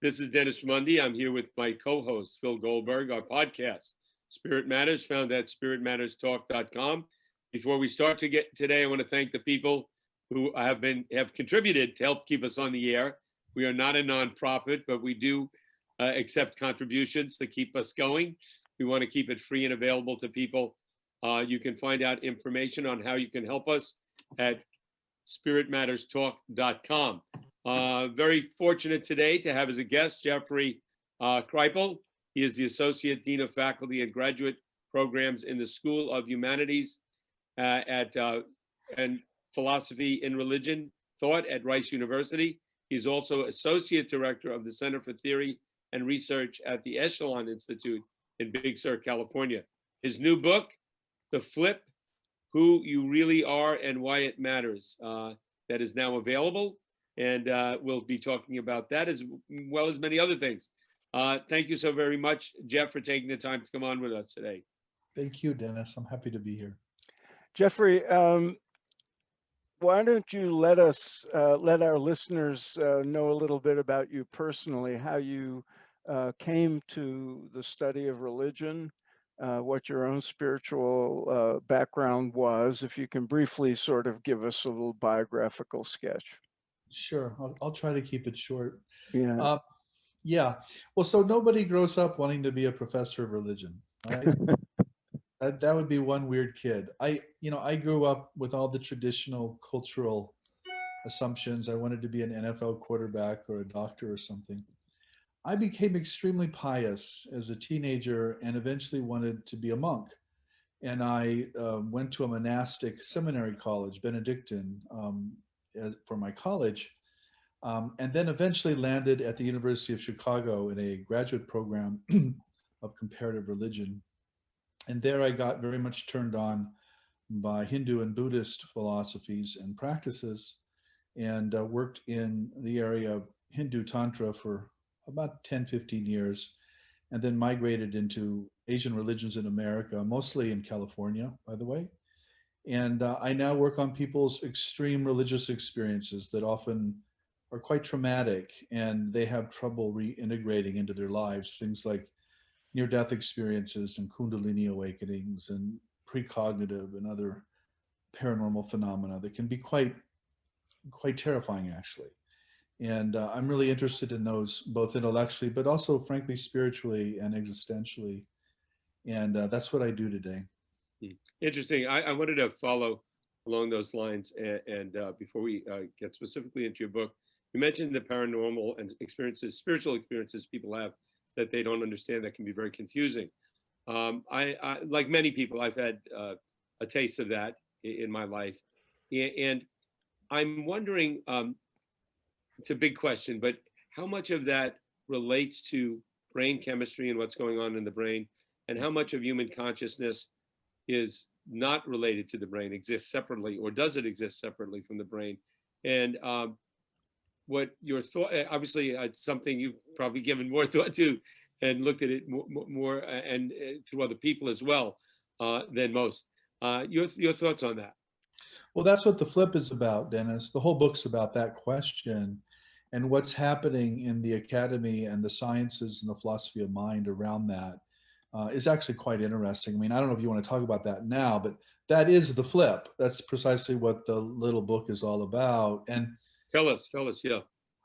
This is Dennis Mundy. I'm here with my co-host, Phil Goldberg. Our podcast, Spirit Matters, found at spiritmatterstalk.com. Before we start today, I want to thank the people who have contributed to help keep us on the air. We are not a nonprofit, but we do accept contributions to keep us going. We want to keep it free and available to people. You can find out information on how you can help us at spiritmatterstalk.com. Very fortunate today to have as a guest Jeffrey Kripal. He is the Associate Dean of Faculty and Graduate Programs in the School of Humanities and Philosophy in Religion Thought at Rice University. He's also Associate Director of the Center for Theory and Research at the Esalen Institute in Big Sur, California. His new book, The Flip, Who You Really Are and Why It Matters, that is now available. And we'll be talking about that as well as many other things. Thank you so very much, Jeff, for taking the time to come on with us today. Thank you, Dennis. I'm happy to be here. Jeffrey, why don't you let our listeners know a little bit about you personally, how you came to the study of religion, what your own spiritual background was, if you can briefly sort of give us a little biographical sketch. Sure, I'll try to keep it short. Yeah. Yeah. Well, so nobody grows up wanting to be a professor of religion, right? that would be one weird kid. I grew up with all the traditional cultural assumptions. I wanted to be an NFL quarterback or a doctor or something. I became extremely pious as a teenager and eventually wanted to be a monk. And I went to a monastic seminary college, Benedictine, for my college, and then eventually landed at the University of Chicago in a graduate program of comparative religion. And there I got very much turned on by Hindu and Buddhist philosophies and practices, and worked in the area of Hindu Tantra for about 10, 15 years, and then migrated into Asian religions in America, mostly in California, by the way. And I now work on people's extreme religious experiences that often are quite traumatic, and they have trouble reintegrating into their lives. Things like near-death experiences and Kundalini awakenings and precognitive and other paranormal phenomena that can be quite terrifying, actually. And I'm really interested in those, both intellectually, but also, frankly, spiritually and existentially. And that's what I do today. Interesting. I wanted to follow along those lines. And before we get specifically into your book, you mentioned the paranormal and spiritual experiences people have that they don't understand, that can be very confusing. I like many people, I've had a taste of that in my life. And I'm wondering, it's a big question, but how much of that relates to brain chemistry and what's going on in the brain, and how much of human consciousness is not related to the brain, exists separately, or does it exist separately from the brain? And what your thought, obviously it's something you've probably given more thought to and looked at it more and through other people as well than most. Your thoughts on that? Well, that's what The Flip is about, Dennis. The whole book's about that question and what's happening in the academy and the sciences and the philosophy of mind around that is actually quite interesting. I mean, I don't know if you want to talk about that now, but that is The Flip. That's precisely what the little book is all about. And Tell us, yeah.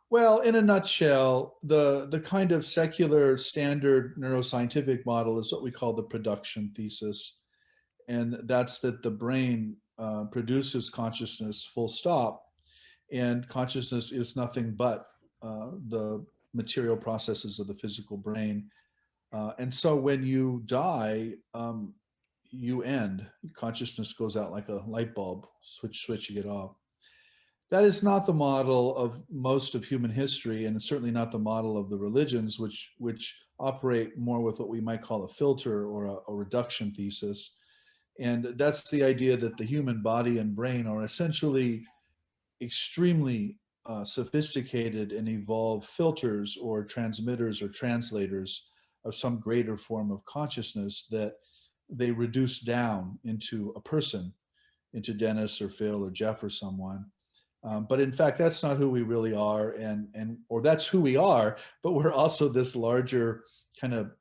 well, in a nutshell, the kind of secular standard neuroscientific model is what we call the production thesis. And that's that the brain produces consciousness, full stop. And consciousness is nothing but the material processes of the physical brain. And so when you die, you end. Consciousness goes out like a light bulb, switching it off. That is not the model of most of human history, and it's certainly not the model of the religions, which operate more with what we might call a filter or a reduction thesis. And that's the idea that the human body and brain are essentially extremely sophisticated and evolved filters or transmitters or translators of some greater form of consciousness that they reduce down into a person, into Dennis or Phil or Jeff or someone. But in fact, that's not who we really are, or that's who we are, but we're also this larger kind of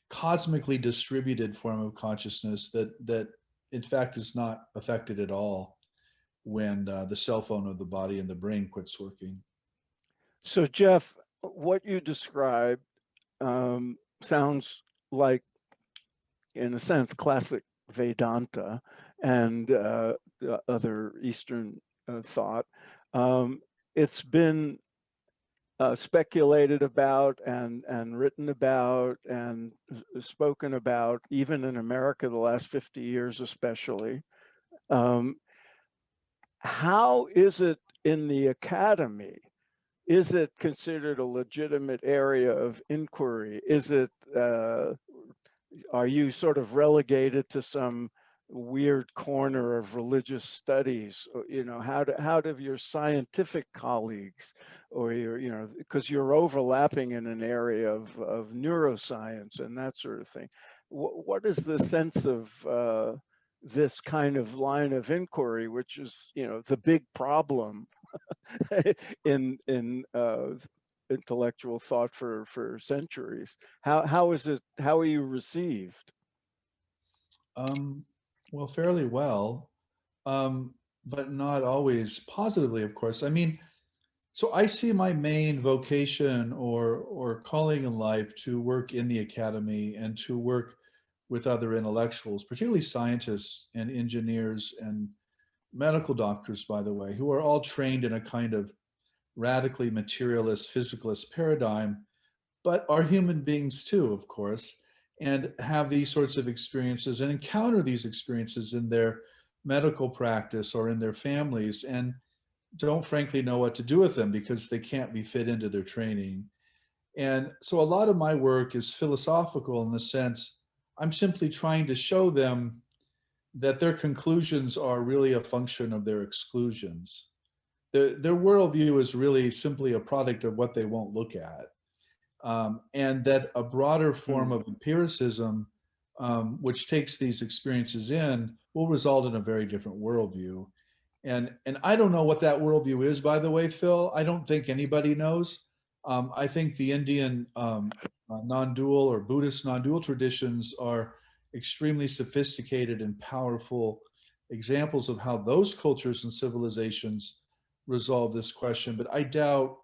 cosmically distributed form of consciousness that in fact is not affected at all when the cell phone of the body and the brain quits working. So Jeff, what you described sounds like, in a sense, classic Vedanta and other Eastern thought. It's been speculated about and written about and spoken about, even in America, the last 50 years especially. How is it in the academy? Is it considered a legitimate area of inquiry? Is it, are you sort of relegated to some weird corner of religious studies? You know, how do your scientific colleagues, or your, you know, because you're overlapping in an area of neuroscience and that sort of thing. What is the sense of this kind of line of inquiry, which is, you know, the big problem in intellectual thought for centuries? How is it? How are you received? Well, fairly well, but not always positively, of course. I mean, so I see my main vocation or calling in life to work in the academy and to work with other intellectuals, particularly scientists and engineers and medical doctors, by the way, who are all trained in a kind of radically materialist, physicalist paradigm, but are human beings too, of course, and have these sorts of experiences and encounter these experiences in their medical practice or in their families, and don't frankly know what to do with them because they can't be fit into their training. And so a lot of my work is philosophical in the sense I'm simply trying to show them that their conclusions are really a function of their exclusions. Their worldview is really simply a product of what they won't look at. And that a broader form of empiricism, which takes these experiences in, will result in a very different worldview. And I don't know what that worldview is, by the way, Phil. I don't think anybody knows. I think the Indian non-dual or Buddhist non-dual traditions are extremely sophisticated and powerful examples of how those cultures and civilizations resolve this question. But I doubt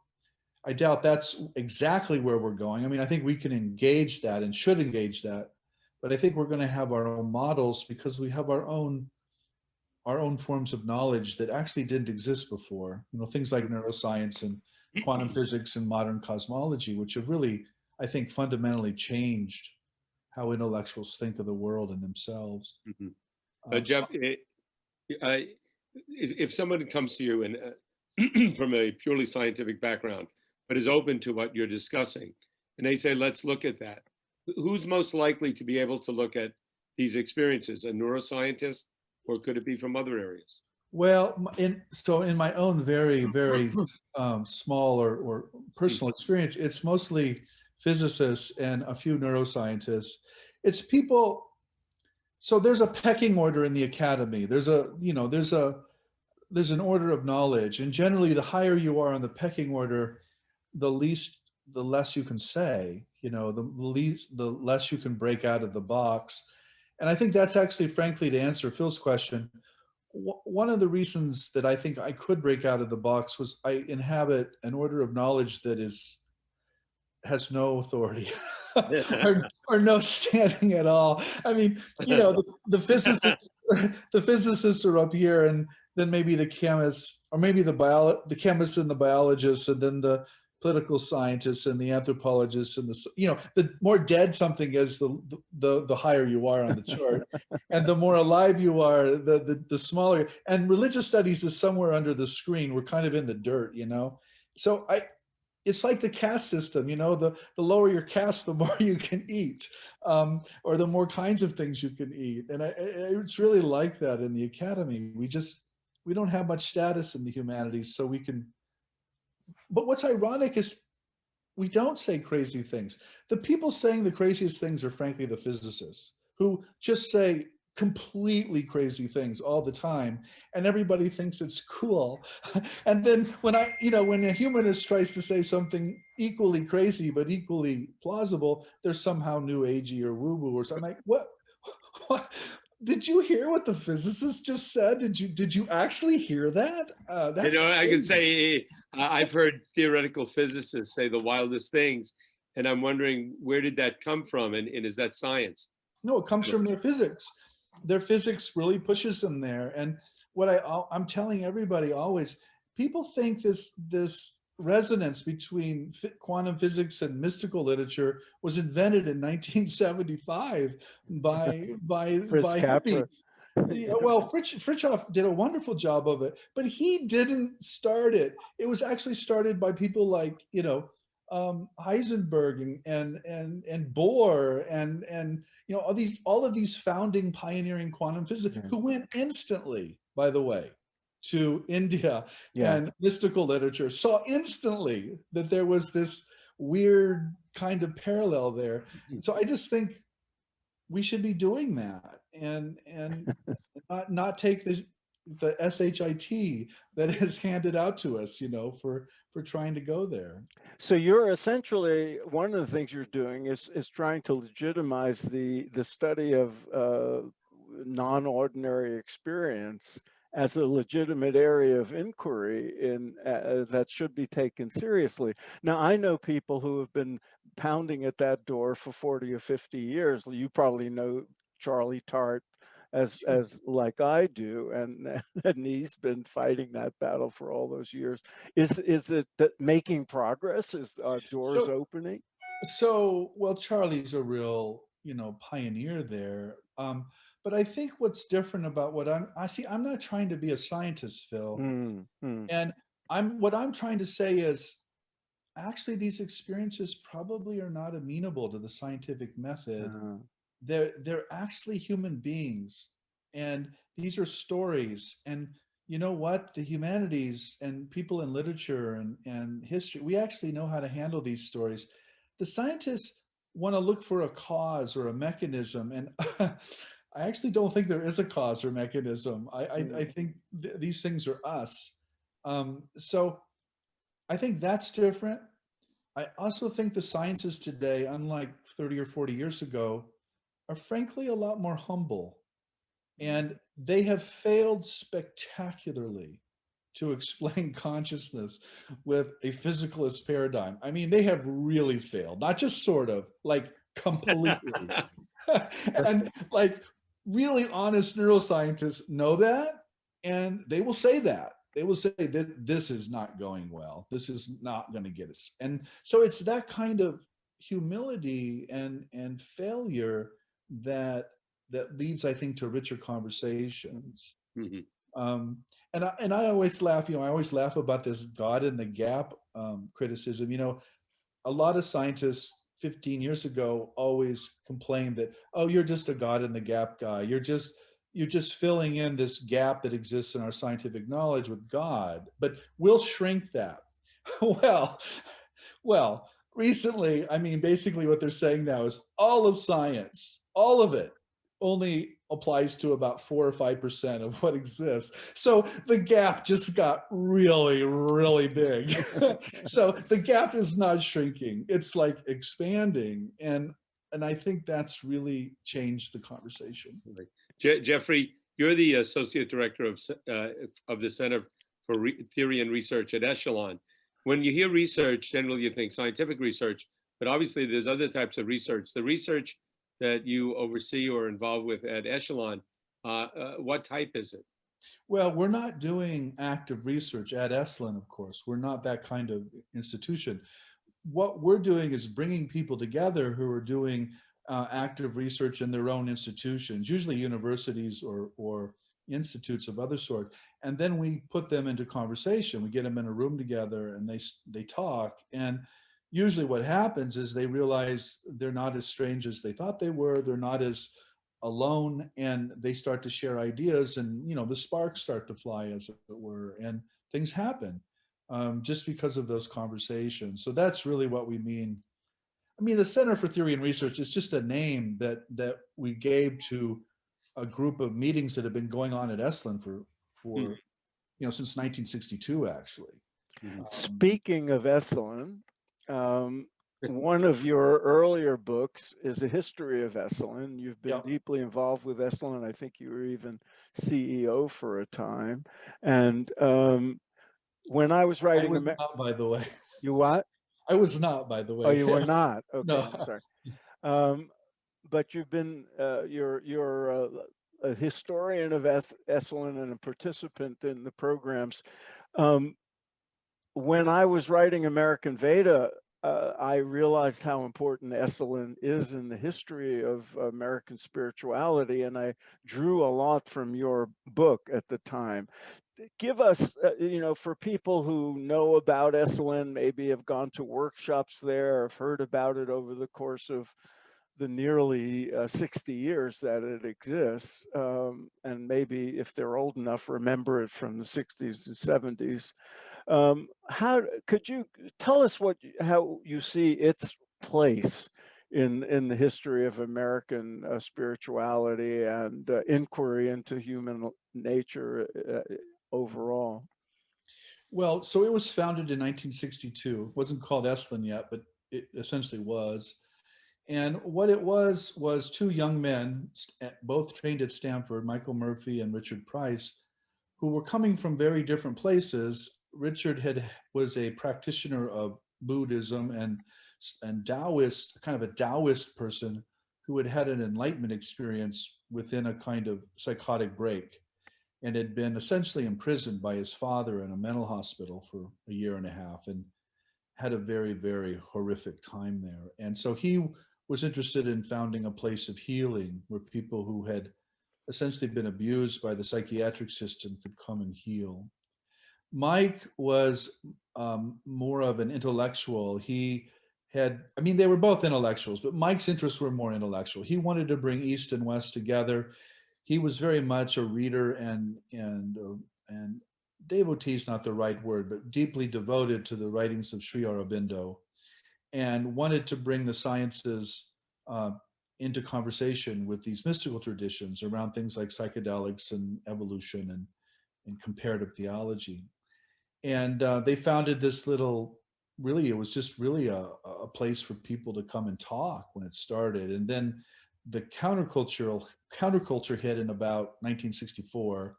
that's exactly where we're going. I mean, I think we can engage that and should engage that, but I think we're going to have our own models because we have our own forms of knowledge that actually didn't exist before. You know, things like neuroscience and quantum physics and modern cosmology, which have really, I think, fundamentally changed how intellectuals think of the world and themselves. Jeff, if someone comes to you and from a purely scientific background, but is open to what you're discussing, and they say, let's look at that, who's most likely to be able to look at these experiences? A neuroscientist, or could it be from other areas? Well, in my own very, very small or personal experience, it's mostly physicists and a few neuroscientists. It's people. So there's a pecking order in the academy. There's an order of knowledge, and generally, the higher you are on the pecking order, the less you can say. You know, the less you can break out of the box. And I think that's actually, frankly, to answer Phil's question, one of the reasons that I think I could break out of the box was I inhabit an order of knowledge that has no authority or no standing at all. I mean, you know, the physicists are up here, and then maybe the chemists, or maybe the chemists and the biologists, and then the political scientists and the anthropologists, and the more dead something is, the higher you are on the chart, and the more alive you are, the smaller. And religious studies is somewhere under the screen. We're kind of in the dirt, you know. So it's like the caste system, you know. The lower your caste, the more you can eat, or the more kinds of things you can eat. And it's really like that in the academy. We don't have much status in the humanities, so we can. But what's ironic is we don't say crazy things. The people saying the craziest things are frankly the physicists, who just say completely crazy things all the time, and everybody thinks it's cool. And then when when a humanist tries to say something equally crazy but equally plausible, they're somehow new agey or woo woo or something. Like, what did you hear what the physicist just said? Did you actually hear that? That's I can crazy. say I've heard theoretical physicists say the wildest things, and I'm wondering, where did that come from, and is that science? No, it comes from their physics. Their physics really pushes them there. And what I'm telling everybody always, people think this resonance between quantum physics and mystical literature was invented in 1975 Fritz by Capra. hippies. Yeah, well, Fritjof did a wonderful job of it, but he didn't start it. It was actually started by people like Heisenberg and Bohr and all of these founding pioneering quantum physicists Yeah. who went instantly, by the way, to India Yeah. and mystical literature, saw instantly that there was this weird kind of parallel there. And so I just think we should be doing that and not take the SHIT that is handed out to us, for trying to go there. So you're essentially, one of the things you're doing is trying to legitimize the study of non-ordinary experience as a legitimate area of inquiry in that should be taken seriously. Now, I know people who have been pounding at that door for 40 or 50 years. You probably know Charlie Tart as like I do, and and he's been fighting that battle for all those years. Is it that making progress? Is doors So opening? well, Charlie's a real, pioneer there. But I think what's different about I'm not trying to be a scientist, Phil. Mm, mm, And what I'm trying to say is actually these experiences probably are not amenable to the scientific method. uh, They're actually human beings, and these are stories. And you know what? The humanities and people in literature and history, we actually know how to handle these stories. The scientists want to look for a cause or a mechanism, and I actually don't think there is a cause or mechanism. I think these things are us. So I think that's different. I also think the scientists today, unlike 30 or 40 years ago, are frankly a lot more humble. And they have failed spectacularly to explain consciousness with a physicalist paradigm. I mean, they have really failed, not just sort of, like completely. And like really honest neuroscientists know that, and they will say that. They will say that this is not going well. This is not going to get us. And so it's that kind of humility and failure that leads, I think, to richer conversations. Mhm. And I always laugh. I always laugh about this God in the gap criticism. A lot of scientists 15 years ago always complained that, oh, you're just a God in the gap guy. You're just filling in this gap that exists in our scientific knowledge with God. But we'll shrink that. well, well, recently, I mean, basically what they're saying now is all of science, all of it, only applies to about 4 or 5% of what exists. So the gap just got really, really big. So the gap is not shrinking; it's like expanding, and I think that's really changed the conversation. Right. Jeffrey, you're the associate director of the Center for Theory and Research at Esalen. When you hear research, generally you think scientific research, but obviously there's other types of research. The research that you oversee or involved with at Esalen, what type is it? Well, we're not doing active research at Esalen, of course. We're not that kind of institution. What we're doing is bringing people together who are doing active research in their own institutions, usually universities or institutes of other sort. And then we put them into conversation. We get them in a room together and they talk. And usually what happens is they realize they're not as strange as they thought they were. They're not as alone, and they start to share ideas, and the sparks start to fly, as it were, and things happen just because of those conversations. So that's really what we mean. I mean, the Center for Theory and Research is just a name that we gave to a group of meetings that have been going on at Esalen for since 1962 actually. Mhm. Speaking of Esalen, one of your earlier books is a history of Esalen. You've been Yeah. deeply involved with Esalen. I think you were even CEO for a time. And when I was I writing, was not, by the way. you what? I was not, by the way. Oh, you were not. Okay, No. I'm sorry. But you've been you're a historian of Esalen and a participant in the programs. When I was writing American Veda, I realized how important Esalen is in the history of American spirituality, and I drew a lot from your book at the time. Give us, for people who know about Esalen, maybe have gone to workshops there, have heard about it over the course of the nearly 60 years that it exists, and maybe if they're old enough, remember it from the 60s and 70s. How could you tell us how you see its place in the history of American spirituality and inquiry into human nature overall? Well, so it was founded in 1962. It wasn't called Esalen yet, but it essentially was. And what it was two young men, both trained at Stanford, Michael Murphy and Richard Price, who were coming from very different places. Richard was a practitioner of Buddhism and Taoist, kind of a Taoist person who had had an enlightenment experience within a kind of psychotic break and had been essentially imprisoned by his father in a mental hospital for a year and a half and had a very, very horrific time there. And so he was interested in founding a place of healing where people who had essentially been abused by the psychiatric system could come and heal. Mike was more of an intellectual. They were both intellectuals, but Mike's interests were more intellectual. He wanted to bring East and West together. He was very much a reader and devotee is not the right word, but deeply devoted to the writings of Sri Aurobindo, and wanted to bring the sciences into conversation with these mystical traditions around things like psychedelics and evolution and comparative theology. And they founded this little, really, it was just really a place for people to come and talk when it started. And then the counterculture hit in about 1964,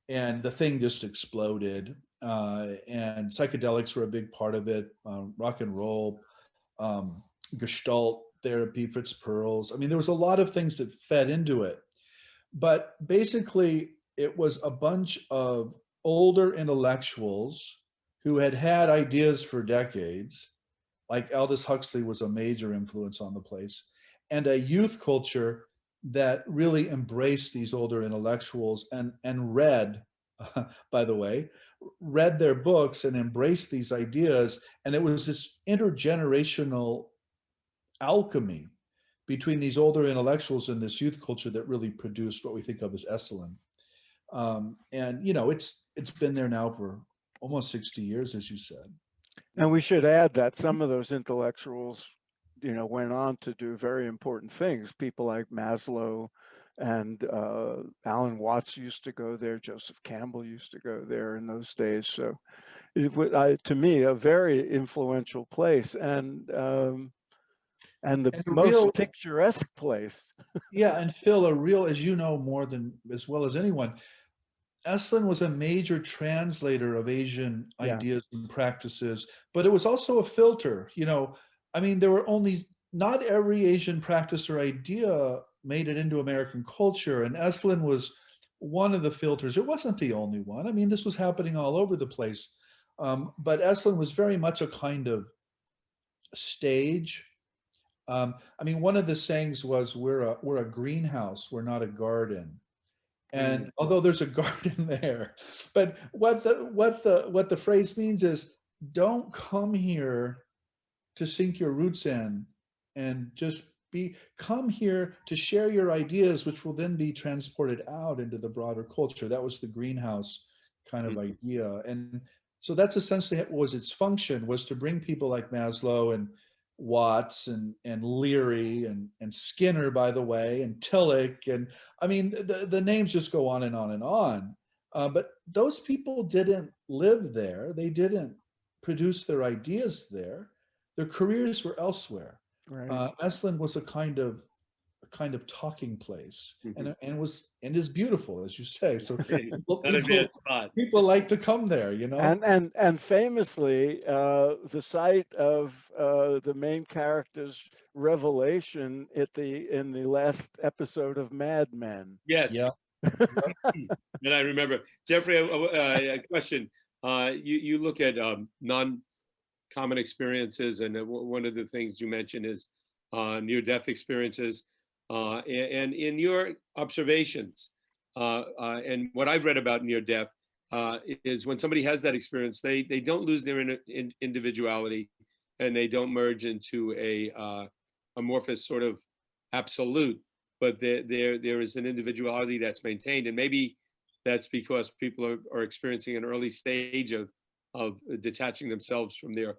and the thing just exploded. And psychedelics were a big part of it, rock and roll, Gestalt therapy, Fritz Perls. I mean, there was a lot of things that fed into it. But basically, it was a bunch of older intellectuals who had had ideas for decades, like Aldous Huxley was a major influence on the place, and a youth culture that really embraced these older intellectuals and read, by the way, read their books and embraced these ideas. And it was this intergenerational alchemy between these older intellectuals and this youth culture that really produced what we think of as Esalen. And it's been there now for almost 60 years, as you said. And we should add that some of those intellectuals, went on to do very important things. People like Maslow and Alan Watts used to go there. Joseph Campbell used to go there in those days. So it would, to me, a very influential place and the most picturesque place. Yeah, and Phil, as you know as well as anyone, Esalen was a major translator of Asian ideas and practices, but it was also a filter. There were not every Asian practice or idea made it into American culture, and Esalen was one of the filters. It wasn't the only one. This was happening all over the place. But Esalen was very much a kind of stage. One of the sayings was, we're a greenhouse, we're not a garden. And although there's a garden there, but what the phrase means is, don't come here to sink your roots in and just come here to share your ideas, which will then be transported out into the broader culture. That was the greenhouse kind of idea. And so that's essentially what was its function, was to bring people like Maslow and Watts and Leary and Skinner, by the way, and Tillich. And I mean, the names just go on and on and on. But those people didn't live there. They didn't produce their ideas there. Their careers were elsewhere. Right. Esalen was a kind of talking place, Mhm. and is beautiful, as you say. So Not a bad spot. people like to come there, you know. And famously, the site of the main character's revelation in the last episode of Mad Men. Yes. Yeah. And I remember, Jeffrey, a question. You look at non-common experiences, and one of the things you mentioned is near-death experiences. And in your observations, and what I've read about near-death, is when somebody has that experience, they don't lose their individuality, and they don't merge into a amorphous sort of absolute, but there is an individuality that's maintained, and maybe that's because people are experiencing an early stage of detaching themselves from their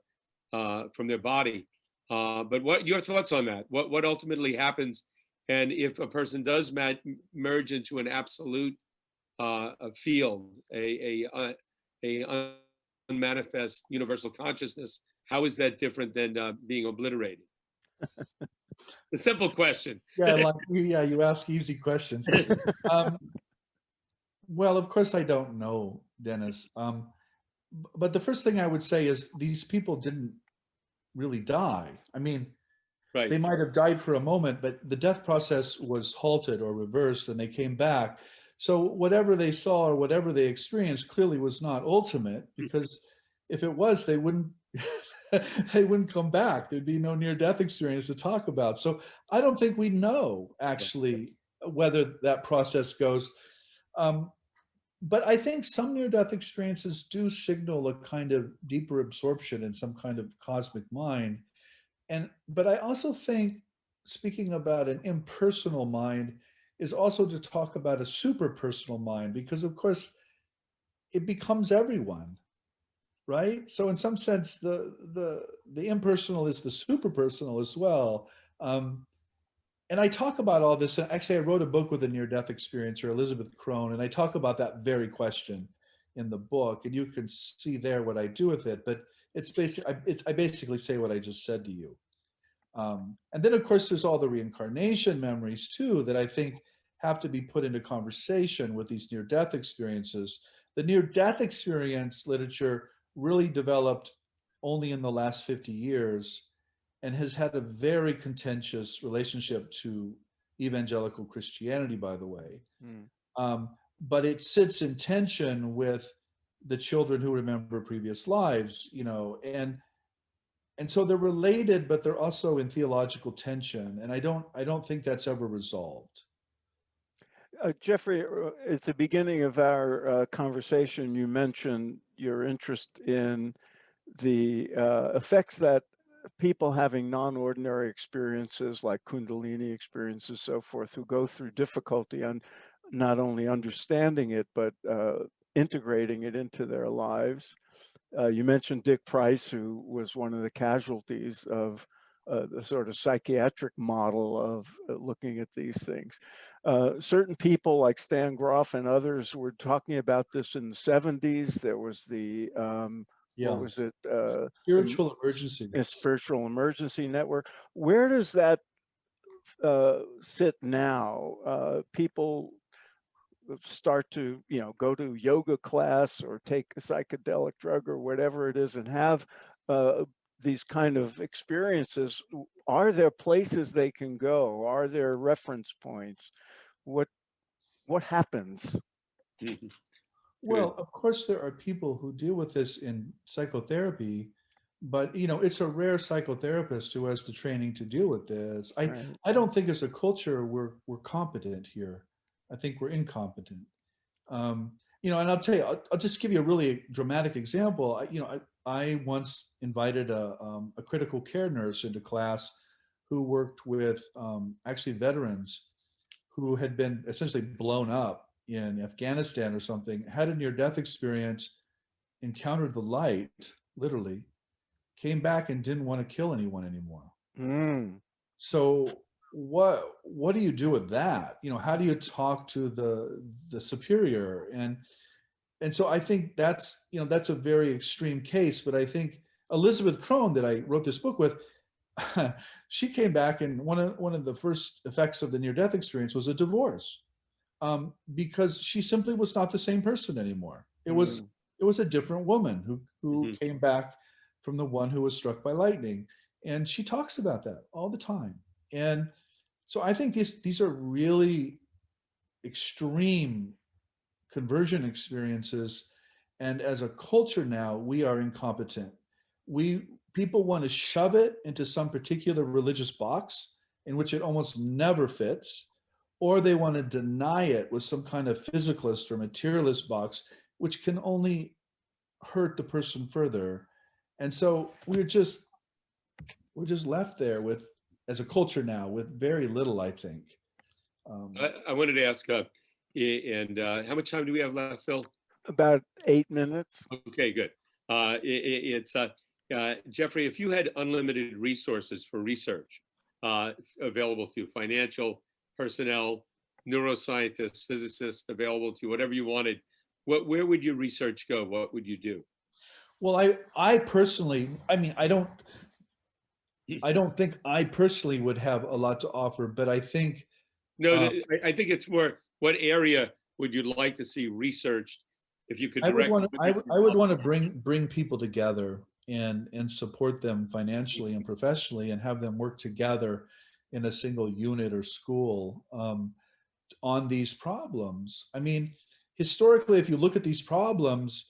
body. But what your thoughts on that? What ultimately happens, and if a person does merge into an absolute a field, a unmanifest universal consciousness, how is that different than being obliterated? A simple question. Yeah, you ask easy questions. Well, of course I don't know, Dennis. But the first thing I would say is these people didn't really die. I mean, Right. they might have died for a moment, but the death process was halted or reversed, and they came back. So whatever they saw or whatever they experienced clearly was not ultimate, because if it was, they wouldn't they wouldn't come back. There'd be no near-death experience to talk about. So I don't think we know actually whether that process goes. But I think some near-death experiences do signal a kind of deeper absorption in some kind of cosmic mind. But I also think speaking about an impersonal mind is also to talk about a superpersonal mind, because of course it becomes everyone, right? So in some sense, the impersonal is the superpersonal as well. And I talk about all this. Actually, I wrote a book with a near-death experiencer, Elizabeth Crone, and I talk about that very question in the book. And you can see there what I do with it. But it's I basically say what I just said to you. And then, of course, there's all the reincarnation memories too that I think have to be put into conversation with these near-death experiences. The near-death experience literature really developed only in the last 50 years and has had a very contentious relationship to evangelical Christianity, by the way. But it sits in tension with the children who remember previous lives, and so they're related, but they're also in theological tension, and I don't think that's ever resolved. Jeffrey, at the beginning of our conversation, you mentioned your interest in the effects that people having non-ordinary experiences like Kundalini experiences, so forth, who go through difficulty on not only understanding it, but integrating it into their lives. You mentioned Dick Price, who was one of the casualties of the sort of psychiatric model of looking at these things. Certain people like Stan Groff and others were talking about this in the 70s. There was the, what was it? Spiritual emergency. A spiritual emergency network. Where does that sit now? People start to go to yoga class or take a psychedelic drug or whatever it is and have these kind of experiences. Are there places they can go? Are there reference points? What happens? Well, of course there are people who deal with this in psychotherapy, but it's a rare psychotherapist who has the training to deal with this. I don't think as a culture we're competent here. I think we're incompetent. And I'll tell you, I'll just give you a really dramatic example. I once invited a critical care nurse into class who worked with actually veterans who had been essentially blown up in Afghanistan or something, had a near-death experience, encountered the light, literally, came back and didn't want to kill anyone anymore. So what do you do with that? You know, how do you talk to the superior? And so I think that's, you know, that's a very extreme case. But I think Elizabeth Crone, that I wrote this book with, she came back, and one of the first effects of the near-death experience was a divorce, because she simply was not the same person anymore. It was a different woman who came back from the one who was struck by lightning, and she talks about that all the time. And so I think these are really extreme conversion experiences, and as a culture now, we are incompetent. People want to shove it into some particular religious box in which it almost never fits, or they want to deny it with some kind of physicalist or materialist box, which can only hurt the person further. And so we're just left there with, as a culture now, with very little, I think. I wanted to ask, and how much time do we have left, Phil? About 8 minutes. Okay, good. It's Jeffrey, if you had unlimited resources for research available to you, financial, personnel, neuroscientists, physicists, available to you, whatever you wanted, where would your research go? What would you do? Well, I personally, I mean, I don't think I personally would have a lot to offer, but I think No, I think it's more, what area would you like to see researched? If you could I direct, would want to bring people together and support them financially and professionally, and have them work together in a single unit or school on these problems. I mean, historically, if you look at these problems,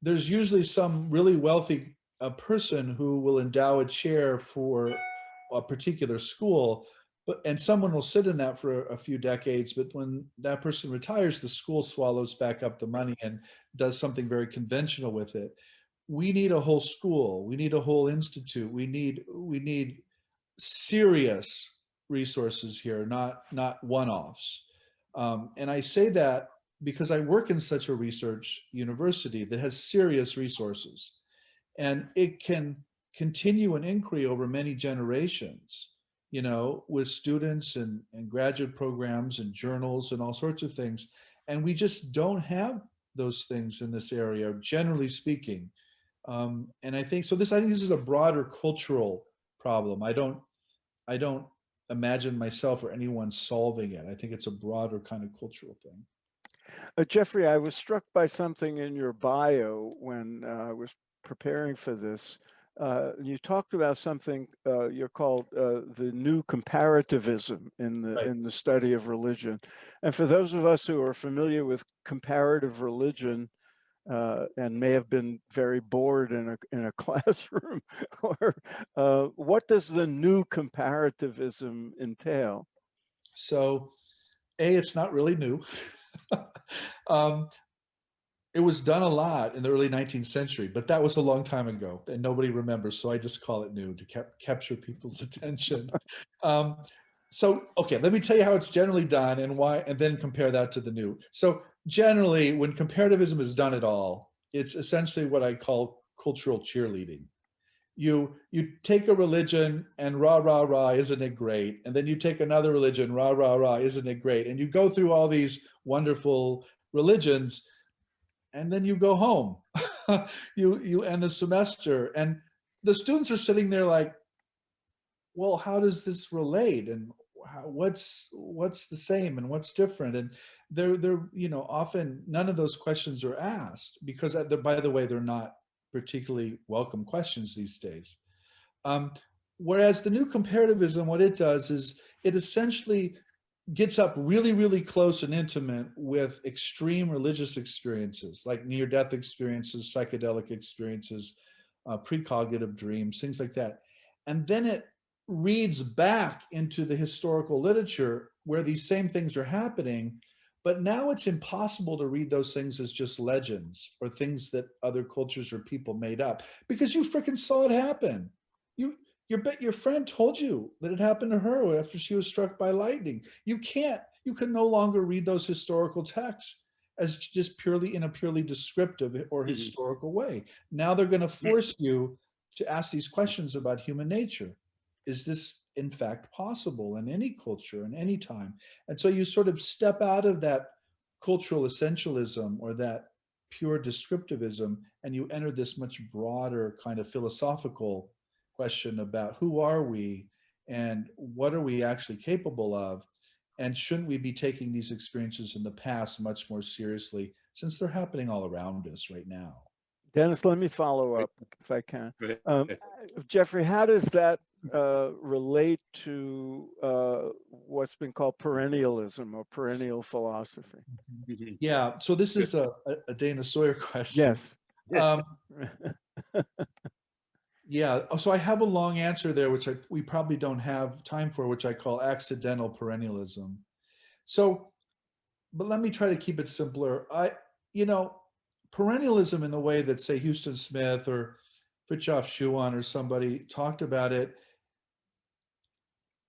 there's usually some really wealthy person who will endow a chair for a particular school, and someone will sit in that for a few decades, but when that person retires, the school swallows back up the money and does something very conventional with it. We need a whole school. We need a whole institute. We need serious resources here, not one-offs. And I say that because I work in such a research university that has serious resources, and it can continue an inquiry over many generations, you know, with students and graduate programs and journals and all sorts of things. And we just don't have those things in this area, generally speaking. And I think this is a broader cultural problem. I don't imagine myself or anyone solving it. I think it's a broader kind of cultural thing. Jeffrey, I was struck by something in your bio when I was preparing for this. You talked about something you're called the new comparativism in the study of religion. And for those of us who are familiar with comparative religion, and may have been very bored in a classroom, or what does the new comparativism entail? So, it's not really new. It was done a lot in the early 19th century, but that was a long time ago and nobody remembers. So I just call it new to capture people's attention. So, okay, let me tell you how it's generally done and why, and then compare that to the new. So generally, when comparativism is done at all, it's essentially what I call cultural cheerleading. You take a religion and rah, rah, rah, isn't it great? And then you take another religion, rah, rah, rah, isn't it great? And you go through all these wonderful religions, and then you go home. you end the semester, and the students are sitting there like, well, how does this relate, and what's the same and what's different? And they're often none of those questions are asked, because by the way, they're not particularly welcome questions these days. Whereas the new comparativism, what it does is it essentially gets up really, really close and intimate with extreme religious experiences, like near-death experiences, psychedelic experiences, precognitive dreams, things like that. And then it reads back into the historical literature where these same things are happening, but now it's impossible to read those things as just legends or things that other cultures or people made up, because you freaking saw it happen. Your friend told you that it happened to her after she was struck by lightning. You can no longer read those historical texts as just purely in a purely descriptive or historical way. Now they're going to force you to ask these questions about human nature. Is this in fact possible in any culture, in any time. And so you sort of step out of that cultural essentialism or that pure descriptivism, and you enter this much broader kind of philosophical question about who are we and what are we actually capable of, and shouldn't we be taking these experiences in the past much more seriously since they're happening all around us right now. Dennis, let me follow up if I can. Okay. Jeffrey, how does that relate to what's been called perennialism or perennial philosophy? Mhm. Yeah, so this is a Dana Sawyer question. Yes. Um, yeah, so I have a long answer there, which we probably don't have time for, which I call accidental perennialism. So, but let me try to keep it simpler. Perennialism in the way that, say, Houston Smith or Fritjof Schuon or somebody talked about it,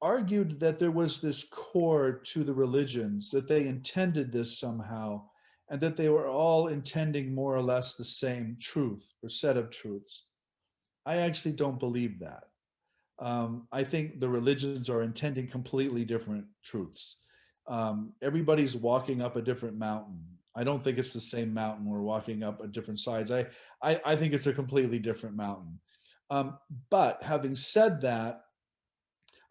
argued that there was this core to the religions, that they intended this somehow, and that they were all intending more or less the same truth or set of truths. I actually don't believe that. I think the religions are intending completely different truths. Everybody's walking up a different mountain. I don't think it's the same mountain. We're walking up at different sides. I think it's a completely different mountain. But having said that,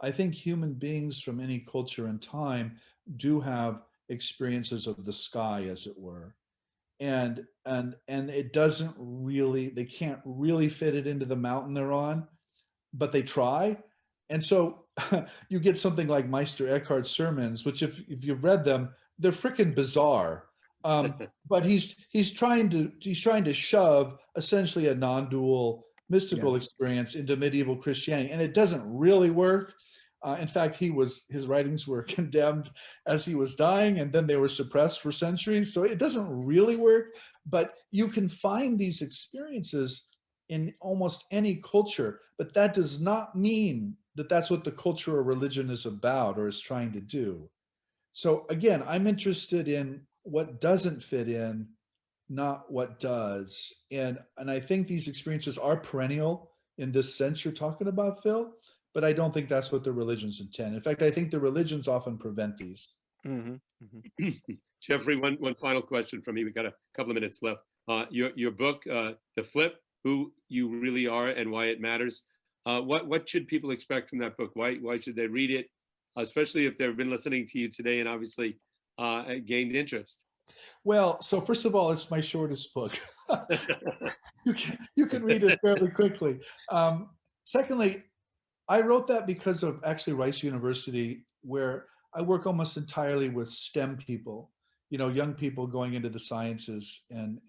I think human beings from any culture and time do have experiences of the sky, as it were. And it doesn't really, they can't really fit it into the mountain they're on, but they try. And so you get something like Meister Eckhart's sermons, which if you've read them, they're freaking bizarre. But he's trying to shove essentially a non-dual mystical experience into medieval Christianity, and it doesn't really work. In fact, his writings were condemned as he was dying, and then they were suppressed for centuries. So it doesn't really work, but you can find these experiences in almost any culture, but that does not mean that that's what the culture or religion is about or is trying to do. So again, I'm interested in what doesn't fit in, not what does. And I think these experiences are perennial in this sense you're talking about, Phil, but I don't think that's what the religions intend. In fact, I think the religions often prevent these. Mm-hmm. Mm-hmm. Jeffrey, one final question from me. We got a couple of minutes left. Your book, The Flip, Who You Really Are and Why It Matters. What should people expect from that book? Why should they read it, especially if they've been listening to you today and obviously gained interest? Well, so first of all, it's my shortest book. You can read it fairly quickly. Secondly, I wrote that because of actually Rice University, where I work almost entirely with STEM people, young people going into the sciences and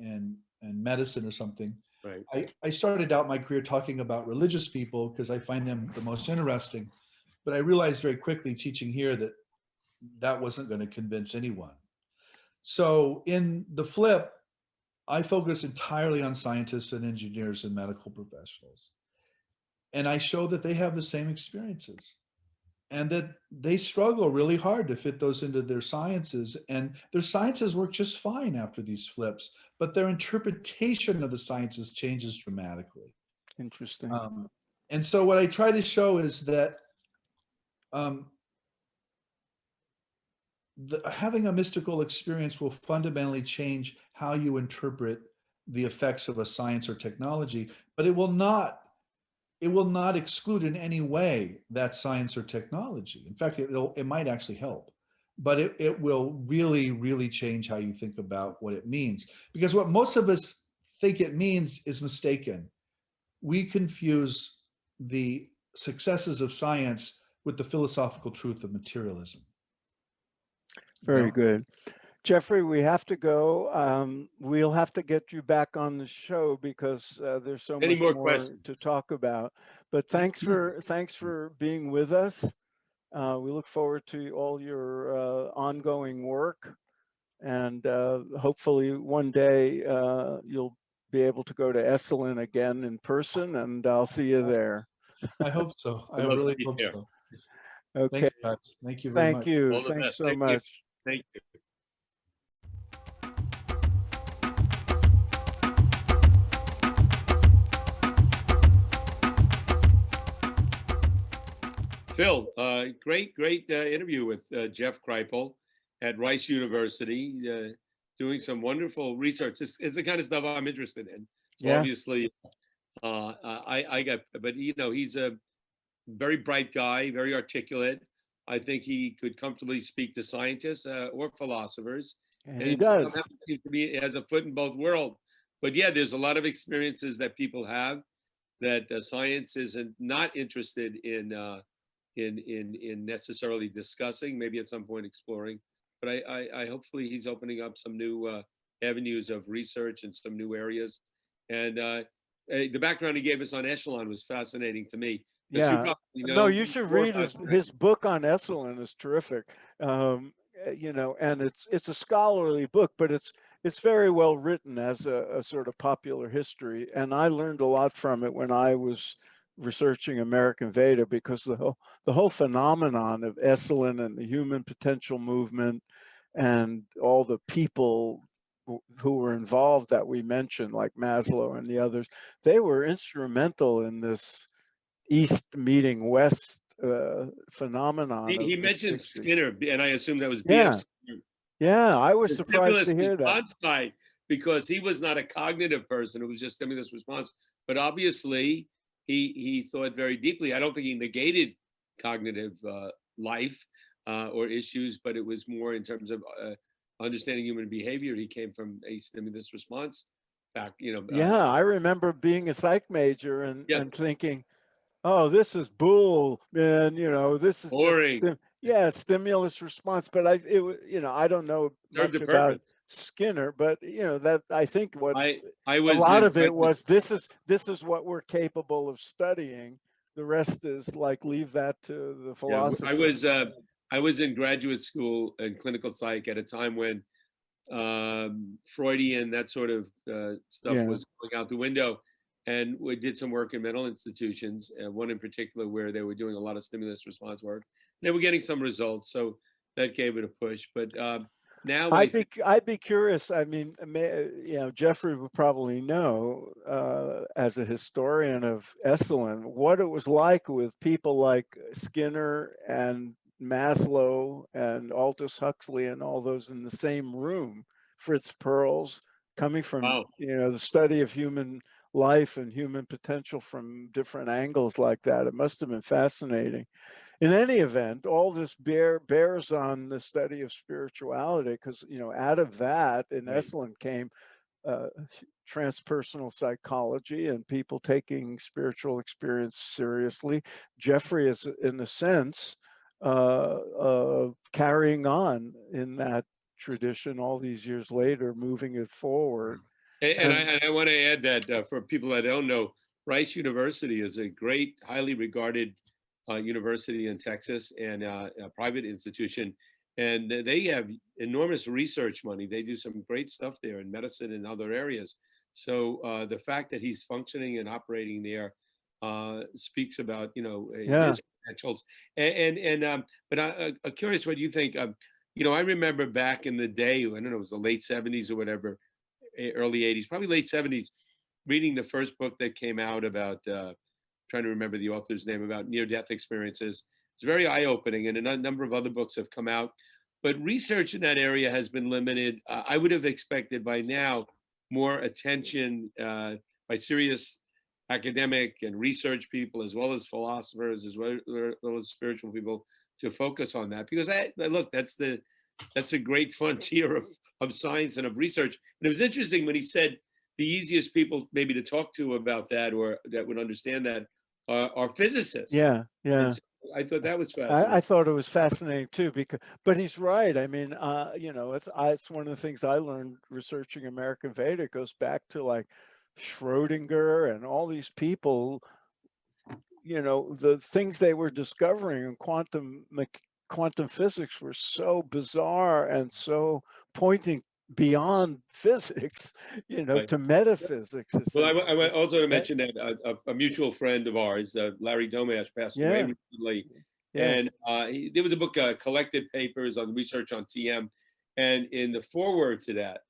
medicine or something. Right. I started out my career talking about religious people because I find them the most interesting, but I realized very quickly teaching here that that wasn't going to convince anyone. So in The Flip, I focus entirely on scientists and engineers and medical professionals. And I show that they have the same experiences and that they struggle really hard to fit those into their sciences. And their sciences work just fine after these flips, but their interpretation of the sciences changes dramatically. Interesting. And so what I try to show is that having a mystical experience will fundamentally change how you interpret the effects of a science or technology, but it will not exclude in any way that science or technology. In fact, it might actually help, but it will really, really change how you think about what it means. Because what most of us think it means is mistaken. We confuse the successes of science with the philosophical truth of materialism. Very good. Jeffrey, we have to go. We'll have to get you back on the show because there's so much more to talk about. But thanks for being with us. We look forward to all your ongoing work, and hopefully one day you'll be able to go to Esalen again in person, and I'll see you there. I hope so. I really hope so. Okay. Thanks, guys. Thank you very much. Thank you. Thanks so much. Thank you. Phil, great interview with Jeff Kripal at Rice University, doing some wonderful research. It's the kind of stuff I'm interested in. So Yeah. obviously, I got, but he's a very bright guy, very articulate. I think he could comfortably speak to scientists or philosophers. And he somehow does. seems to be has a foot in both worlds. But yeah, there's a lot of experiences that people have that science isn't not interested in necessarily discussing. Maybe at some point exploring. But I hopefully he's opening up some new avenues of research and some new areas. And the background he gave us on Esalen was fascinating to me. Yeah. No, you should read his book on Esalen is terrific. And it's a scholarly book, but it's very well written as a sort of popular history. And I learned a lot from it when I was researching American Veda, because the whole phenomenon of Esalen and the human potential movement and all the people who were involved that we mentioned, like Maslow and the others, they were instrumental in this East meeting West phenomenon. He mentioned Skinner, and I assume that was Yeah. B.F. Skinner. Yeah, I was The surprised to hear stimulus that. guy, because he was not a cognitive person. It was just stimulus response. But obviously, he thought very deeply. I don't think he negated cognitive life or issues, but it was more in terms of understanding human behavior. He came from a stimulus response back, Yeah, I remember being a psych major yeah, and thinking, oh, this is bull, man. This is boring. just stimulus response. But I don't know Served much a about purpose. Skinner, but that I think what I a was lot in of it was this is what we're capable of studying. The rest is like leave that to the yeah, philosophers. I was in graduate school in clinical psych at a time when Freudian, that sort of stuff Yeah. was going out the window. And we did some work in mental institutions, one in particular where they were doing a lot of stimulus response work. They were getting some results, so that gave it a push. But now I'd be curious. I mean, Jeffrey would probably know, as a historian of Esalen, what it was like with people like Skinner and Maslow and Aldous Huxley and all those in the same room. Fritz Perls, coming from wow, the study of human life and human potential from different angles like that. It must have been fascinating. In any event, all this bears on the study of spirituality, because out of that in right. Esalen came transpersonal psychology and people taking spiritual experience seriously. Jeffrey is, in a sense, carrying on in that tradition all these years later, moving it forward. And I want to add that for people that don't know, Rice University is a great, highly regarded university in Texas and a private institution. And they have enormous research money. They do some great stuff there in medicine and other areas. So the fact that he's functioning and operating there speaks about, his potentials. But I'm curious what you think. I remember back in the day, I don't know, it was the late 70s or whatever, early 80s, probably late 70s, reading the first book that came out about, trying to remember the author's name, about near-death experiences. It's very eye-opening, and a number of other books have come out. But research in that area has been limited. I would have expected by now more attention by serious academic and research people, as well as philosophers, as well as spiritual people, to focus on that. Because look, that's a great frontier of science and of research. And it was interesting when he said the easiest people maybe to talk to about that, or that would understand that, are physicists. Yeah. So I thought that was fascinating. I thought it was fascinating too, but he's right. I mean, it's one of the things I learned researching American Veda. It goes back to like Schrodinger and all these people. The things they were discovering in quantum physics were so bizarre and so pointing beyond physics, Right. to metaphysics. Well, I want also to mention that a mutual friend of ours, Larry Domash, passed away recently. Yes. And there was a book, Collected Papers on Research on TM. And in the foreword to that,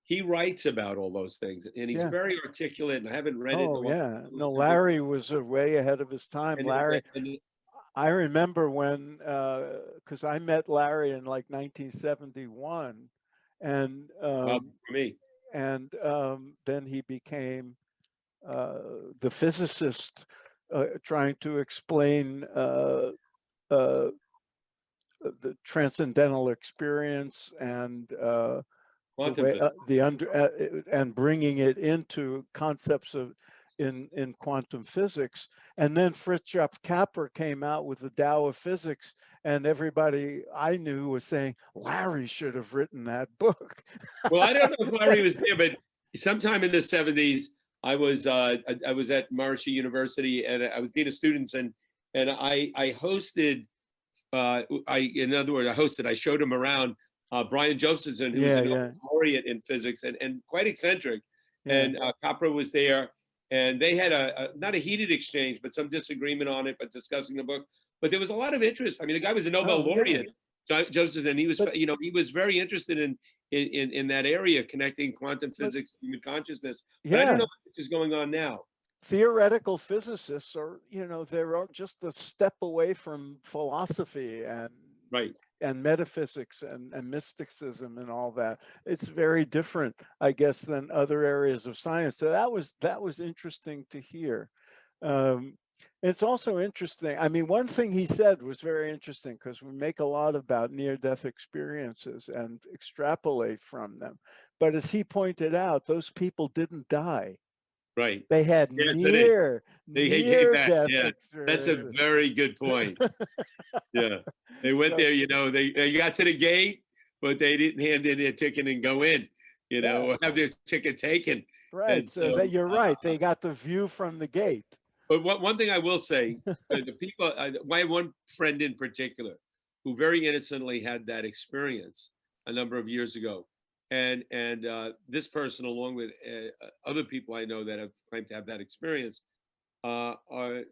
he writes about all those things. And he's very articulate, and I haven't read it in a while. No, Larry was way ahead of his time. And, Larry, and I remember when, because I met Larry in like 1971, and Well, for me, then he became the physicist trying to explain the transcendental experience and the quantum way physics. and bringing it into concepts of in quantum physics. And then Fritjof Capra came out with the Tao of Physics, and everybody I knew was saying Larry should have written that book. Well, I don't know if Larry was there, but sometime in the 70s, I was at Maharishi University, and I was dean of students, and I hosted. In other words, I showed him around Brian Josephson, who was Yeah, a yeah, Nobel laureate in physics and quite eccentric. yeah. And Capra was there, and they had not a heated exchange, but some disagreement on it, but discussing the book. But there was a lot of interest. I mean, the guy was a Nobel Oh, yeah. laureate, Josephson, and he was, But- he was very interested in that area, connecting quantum physics to human consciousness. But I don't Yeah. know what is going on now. Theoretical physicists are, they're just a step away from philosophy Right. and metaphysics and mysticism and all that. It's very different, I guess, than other areas of science. So that was interesting to hear. It's also interesting. I mean, one thing he said was very interesting, because we make a lot about near-death experiences and extrapolate from them. But as he pointed out, those people didn't die. Right. They had Yeah, so near gave that. death Yeah, that's a experiences. very good point. Yeah, they went So- there. They got to the gate, but they didn't hand in their ticket and go in. Yeah. Or have their ticket taken. Right. And So that you're right. They got the view from the gate. But one thing I will say, the people, I have one friend in particular who very innocently had that experience a number of years ago. And this person, along with other people I know that have claimed to have that experience, are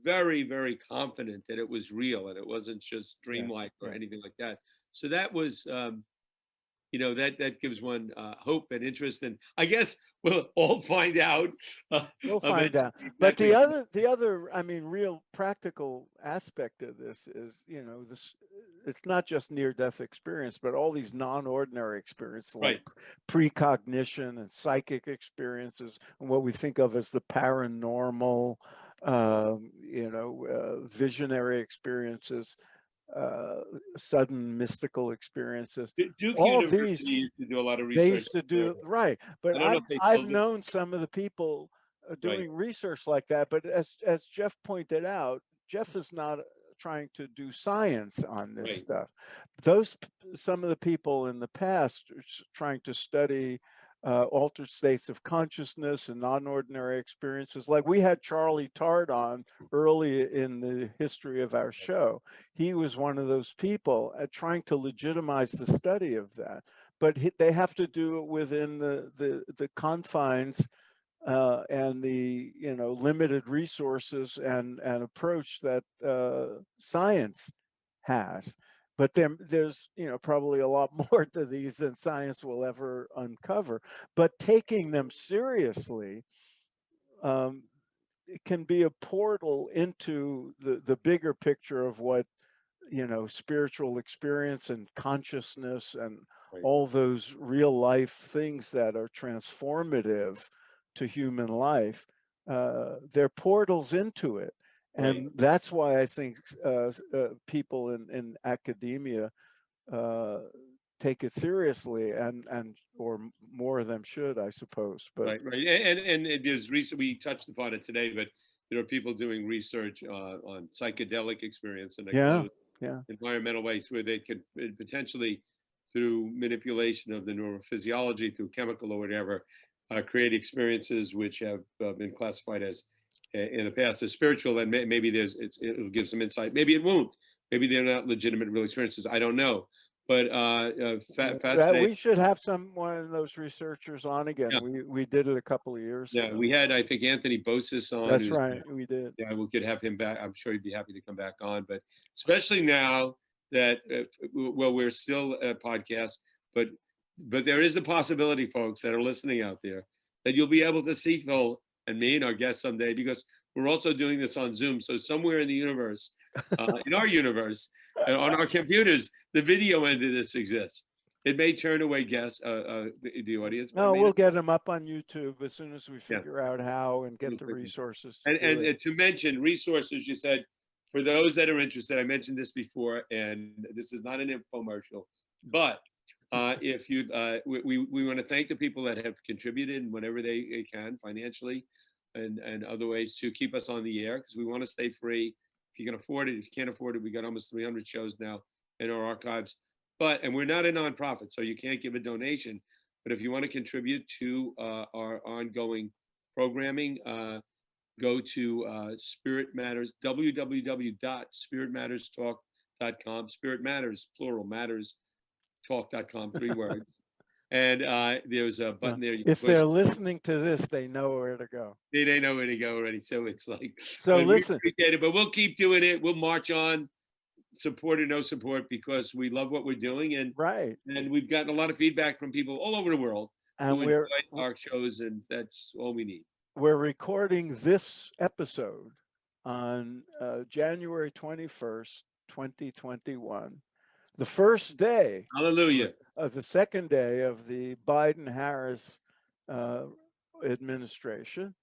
very, very confident that it was real and it wasn't just dreamlike or yeah. anything like that. So that was, that gives one hope and interest. And I guess we'll all find out. We'll find out. eventually But exactly. the other, I mean, real practical aspect of this is, this, it's not just near-death experience, but all these non-ordinary experiences like Right. precognition and psychic experiences, and what we think of as the paranormal, visionary experiences, sudden mystical experiences. Duke All University these used to do a lot of they research. used to do right, but I don't know if they I've still do. known some of the people doing research like that. But as Jeff pointed out, Jeff is not trying to do science on this Right. stuff. Some of the people in the past are trying to study altered states of consciousness and non-ordinary experiences. Like we had Charlie Tart on early in the history of our show. He was one of those people trying to legitimize the study of that. But they have to do it within the confines and the limited resources and approach that science has. But there's probably a lot more to these than science will ever uncover. But taking them seriously, it can be a portal into the bigger picture of what spiritual experience and consciousness and all those real life things that are transformative to human life. They're portals into it. And that's why I think people in academia take it seriously, or more of them should, I suppose. But Right. And there's we touched upon it today, but there are people doing research on psychedelic experience in a closed environmental ways where they could potentially, through manipulation of the neurophysiology, through chemical or whatever, create experiences which have been classified as in the past as spiritual. And maybe it'll give some insight. Maybe it won't. Maybe they're not legitimate real experiences. I don't know. But fascinating. we should have one of those researchers on again. Yeah. We did it a couple of years ago. Yeah, we had, I think, Anthony Bosis on. That's right, we did. Yeah, we could have him back. I'm sure he'd be happy to come back on. But especially now that, we're still a podcast, but there is the possibility, folks that are listening out there, that you'll be able to see Phil and me and our guests someday, because we're also doing this on Zoom. So somewhere in the universe, in our universe. And on our computers, the video end of this exists. It may turn away guests, the audience. But No, I mean, we'll get them up on YouTube as soon as we yeah. figure out how and get the resources to do And it. to mention resources, you said, for those that are interested, I mentioned this before, and this is not an infomercial, but if you, we want to thank the people that have contributed in whatever they can financially and other ways to keep us on the air, because we want to stay free. If you can afford it, if you can't afford it, we got almost 300 shows now in our archives. And we're not a nonprofit, so you can't give a donation. But if you want to contribute to our ongoing programming, go to Spirit Matters, www.spiritmatterstalk.com. Spirit Matters, plural, matters, talk.com, 3 words. And there's a button there. You If push. they're listening to this, they know where to go. They know where to go already. So it's like, So we listen, appreciate it, but we'll keep doing it. We'll march on, support or no support, because we love what we're doing. And right. we've gotten a lot of feedback from people all over the world And who enjoy our shows, and that's all we need. we're recording this episode on January 21st, 2021, the first day Hallelujah. of the second day of the Biden-Harris administration,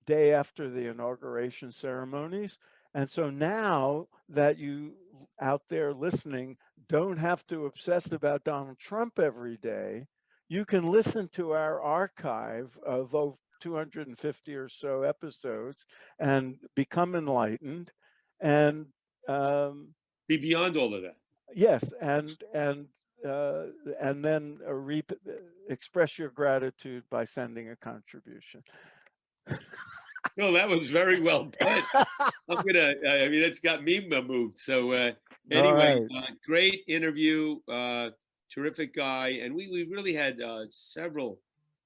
day after the inauguration ceremonies. And so now that you out there listening don't have to obsess about Donald Trump every day, you can listen to our archive of over 250 or so episodes and become enlightened and Be beyond all of that. yes, and then express your gratitude by sending a contribution. No, that was very well put. I'm gonna. I mean, it's got me moved. So anyway, great interview. Terrific guy, and we really had several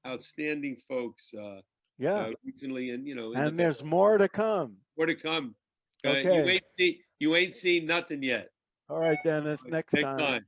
outstanding folks. Recently, and and there's more to come. More to come. Okay. You ain't seen nothing yet. All right, Dennis. Next time.